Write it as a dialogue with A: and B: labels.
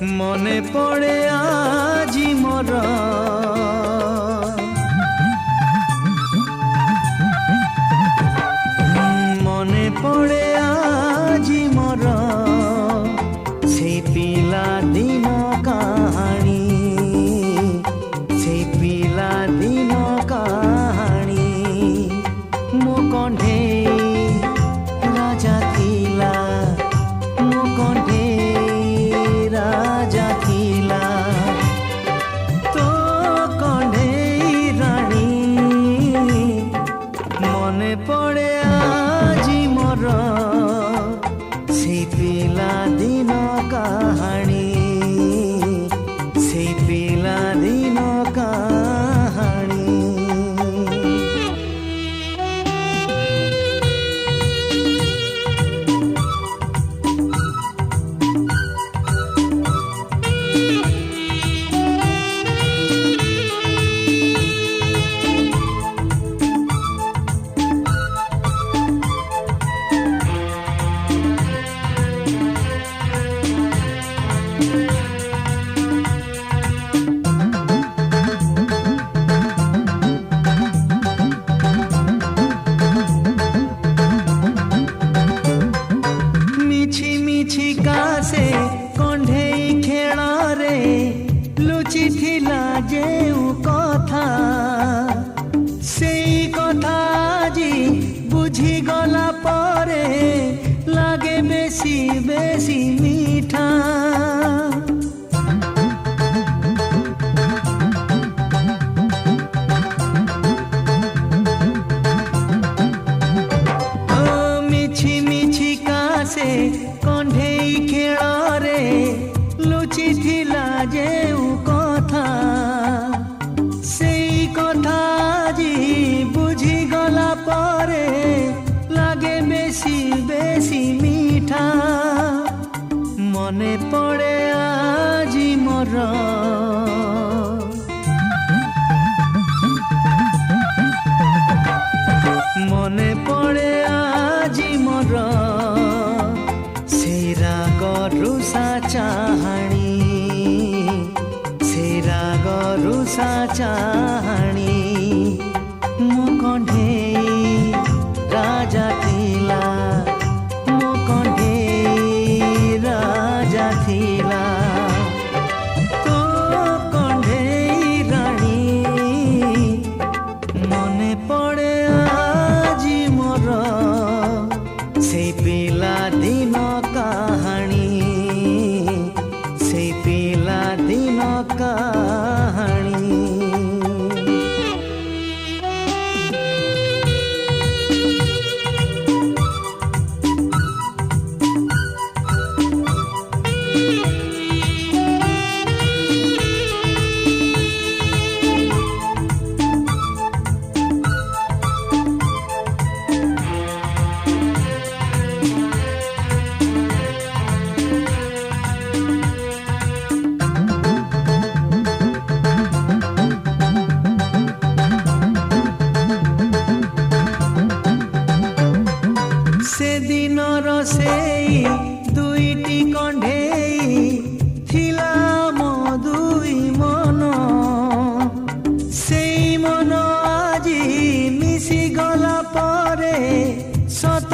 A: মনে পড়ে আজি মোর মনে পড়ে আজি মোর সেই পিলা দিন কাহানি সেই পিলা দিন কাহানি মো কণ্ঠে রাজা থিলা মো কণ্ঠে রাজা থিলা তো কণ্ঠে রানী মনে পড়ে আজি মোর সেই পিলা দিন কাহানি সেই পিলা দিন কাহানি କାଶେ କଣ୍ଢେଇ ଖେଳରେ ଲୁଚିଥିଲା ଯେଉଁ କଥା ସେଇ କଥା ଆଜି ବୁଝିଗଲା ପରେ ଲାଗେ ବେଶୀ ବେଶୀ ମିଠା ମିଛି ମିଛି କାଶେ କଣ୍ଢେଇ ଖେଳରେ ଲୁଚିଥିଲା ଯେଉଁ କଥା ସେଇ କଥା ଆଜି ବୁଝିଗଲା ପରେ ଲାଗେ ବେଶୀ ବେଶୀ ମିଠା ମନେ ପଡ଼େ ଆଜି ମୋର মনে পড়ে আজি মোর সেই রাগ রুষা চাহানি সেই রাগ রুষা চাহানি মো কণ্ঠেই রাজা থিলা মো কণ্ঠেই রাজা থিলা তো কণ্ঠেই রানী মনে পড়ে আজি মোর সেই পিলা দিন কাহানি সেই পিলা দিন কাহানি সেদিনর সেই দুইটি কণ্ঢেই থিলা মো দুই মন সেই মন আজি মিশি গলা পরে সত